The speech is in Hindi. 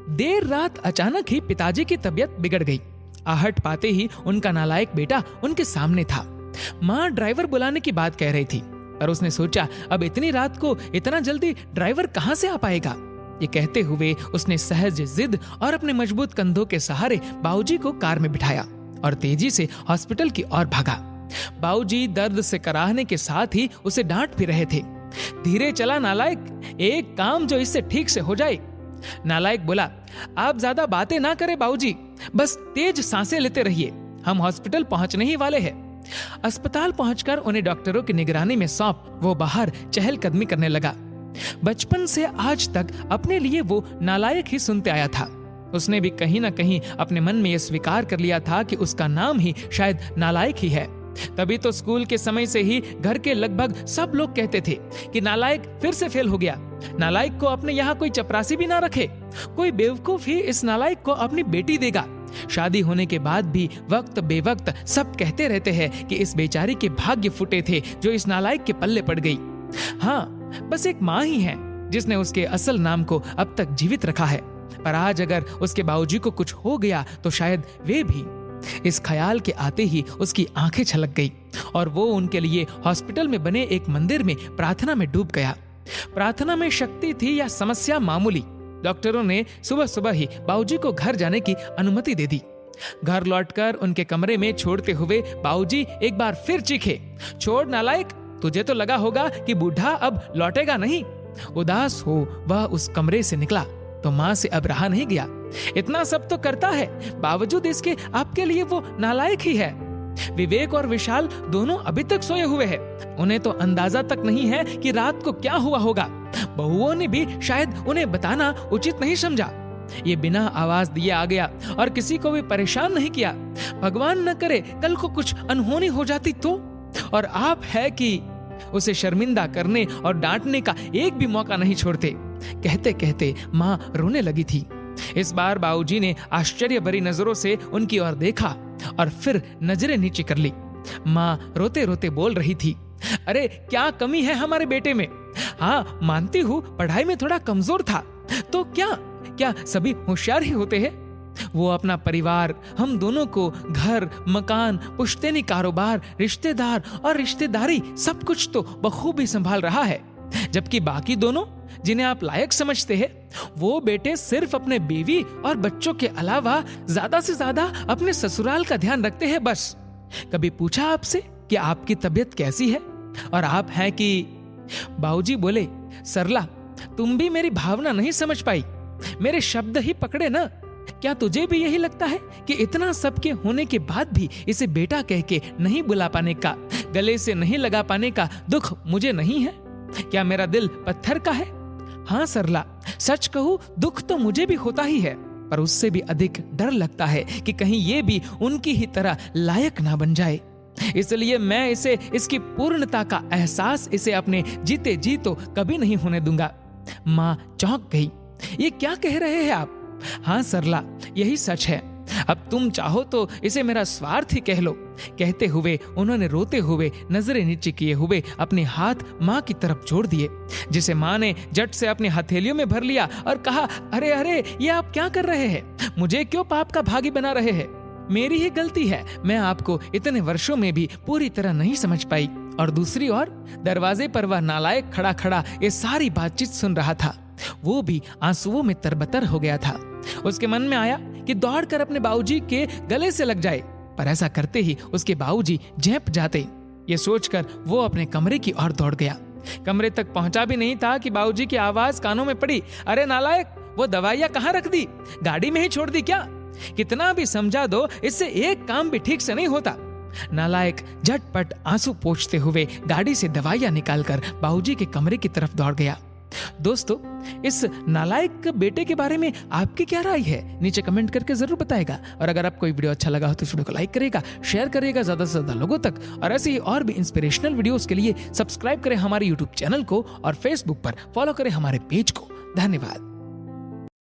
देर रात अचानक ही पिताजी की तबीयत बिगड़ गई। आहट पाते ही उनका नालायक बेटा उनके सामने था। माँ ड्राइवर बुलाने की बात कह रही थी, पर उसने सोचा अब इतनी रात को इतना जल्दी ड्राइवर कहां से आ पाएगा। ये कहते हुए उसने सहज जिद और अपने मजबूत कंधों के सहारे बाबूजी को कार में बिठाया और तेजी से हॉस्पिटल की ओर भागा। बाबूजी दर्द से कराहने के साथ ही उसे डांट भी रहे थे। धीरे चला नालायक, एक काम जो इससे ठीक से हो जाए। नालायक बोला, आप ज्यादा बातें ना करें बाबूजी, बस तेज सांसें लेते रहिए, हम हॉस्पिटल पहुंचने ही वाले हैं। अस्पताल पहुंचकर उन्हें डॉक्टरों की निगरानी में सौंप वो बाहर चहलकदमी करने लगा। बचपन से आज तक अपने लिए वो नालायक ही सुनते आया था। उसने भी कहीं ना कहीं अपने मन में यह स्वीकार कर लिया था कि उसका नाम ही शायद नालायक ही है। तभी तो स्कूल के समय से ही घर के लगभग सब लोग कहते थे कि नालायक फिर से फेल हो गया। नालायक को अपने यहाँ कोई चपरासी भी ना रखे, कोई बेवकूफ ही इस नालायक को अपनी बेटी देगा। शादी होने के बाद भी वक्त बेवक्त सब कहते रहते हैं कि इस बेचारी के भाग्य फूटे थे जो इस नालायक के पल्ले पड़ गई। हाँ, बस एक माँ ही है जिसने उसके असल नाम को अब तक जीवित रखा है, पर आज अगर उसके बाबूजी को कुछ हो गया तो शायद वे भी। इस ख्याल के आते ही उसकी आंखें छलक गई और वो उनके लिए हॉस्पिटल में बने एक मंदिर में प्रार्थना में डूब गया। प्रार्थना में शक्ति थी या समस्या मामूली, डॉक्टरों ने सुबह सुबह ही बाबूजी को घर जाने की अनुमति दे दी। घर लौटकर उनके कमरे में छोड़ते हुए बाबूजी एक बार फिर चीखे, छोड़ नालायक, तुझे तो लगा होगा कि बूढ़ा अब लौटेगा नहीं। उदास हो वह उस कमरे से निकला तो माँ से अब रहा नहीं गया। इतना सब तो करता है, बावजूद इसके आपके लिए वो नालायक ही है। विवेक और विशाल दोनों अभी तक सोए हुए हैं। उन्हें तो अंदाजा तक नहीं है कि रात को क्या हुआ होगा। बहुओं ने भी शायद उन्हें बताना उचित नहीं समझा। ये बिना आवाज दिए आ गया और किसी को भी परेशान नहीं किया। भगवान न करे कल को कुछ अनहोनी हो जाती तो, और आप है कि उसे शर्मिंदा करने और डांटने का एक भी मौका नहीं छोड़ते। कहते कहते माँ रोने लगी थी। इस बार बाबूजी ने आश्चर्य भरी नजरों से उनकी ओर देखा और फिर नजरें नीचे कर ली। माँ रोते रोते बोल रही थी, अरे क्या कमी है हमारे बेटे में? हाँ मानती हूँ पढ़ाई में थोड़ा कमजोर था, तो क्या सभी होशियार ही होते हैं? वो अपना परिवार, हम दोनों को घर, मकान, पुश्तैनी कारोबार, रिश्तेदार और रिश्तेदारी सब कुछ तो बखूबी संभाल रहा है, जबकि बाकी दोनों जिन्हें आप लायक समझते हैं वो बेटे सिर्फ अपने बीवी और बच्चों के अलावा ज्यादा से ज्यादा अपने ससुराल का ध्यान रखते हैं बस। कभी पूछा आपसे कि आपकी तबीयत कैसी है? और आप हैं कि बाबूजी बोले, सरला तुम भी मेरी भावना नहीं समझ पाई, मेरे शब्द ही पकड़े ना। क्या तुझे भी यही लगता है कि इतना सबके होने के बाद भी इसे बेटा कह के नहीं बुला पाने का, गले से नहीं लगा पाने का दुख मुझे नहीं है? क्या मेरा दिल पत्थर का है? हाँ सरला, सच कहूं दुख तो मुझे भी होता ही है, पर उससे भी अधिक डर लगता है कि कहीं ये भी उनकी ही तरह लायक ना बन जाए। इसलिए मैं इसे इसकी पूर्णता का एहसास इसे अपने जीते जी तो कभी नहीं होने दूंगा। माँ चौंक गई, ये क्या कह रहे हैं आप? हाँ सरला, यही सच है। अब तुम चाहो तो इसे मेरा स्वार्थ ही कह लो। कहते हुए उन्होंने रोते हुए नजरें नीचे किए हुए अपने हाथ माँ की तरफ जोड़ दिए, जिसे माँ ने झट से अपनी हथेलियों में भर लिया और कहा, अरे अरे ये आप क्या कर रहे हैं? मुझे क्यों पाप का भागी बना रहे हैं? मेरी ही गलती है, मैं आपको इतने वर्षों में भी पूरी तरह नहीं समझ पाई। और दूसरी ओर दरवाजे पर वह नालायक खड़ा खड़ा ये सारी बातचीत सुन रहा था। वो भी आंसुओं में तरबतर हो गया था। उसके मन में आया कि दौड़कर अपने बाबूजी के गले से लग जाए, पर ऐसा करते ही उसके बाबूजी झेंप जाते। ये सोचकर वो अपने कमरे की ओर दौड़ गया। कमरे तक पहुंचा भी नहीं था कि बाबूजी की आवाज कानों में पड़ी, अरे नालायक, वो दवाइयां कहाँ रख दी? गाड़ी में ही छोड़ दी क्या? कितना भी समझा दो, इससे एक काम भी ठीक से नहीं होता। नालायक झटपट आंसू पोंछते हुए गाड़ी से दवाइयां निकालकर बाबूजी के कमरे की तरफ दौड़ गया। दोस्तों, इस नालायक बेटे के बारे में आपकी क्या राय है? नीचे कमेंट करके जरूर बताएगा। और अगर आपको वीडियो अच्छा लगा हो तो इस वीडियो को लाइक करेगा, शेयर करेगा ज्यादा से ज्यादा लोगों तक। और ऐसे ही और भी इंस्पिरेशनल वीडियोस के लिए सब्सक्राइब करें हमारे यूट्यूब चैनल को और फेसबुक पर फॉलो करें हमारे पेज को। धन्यवाद।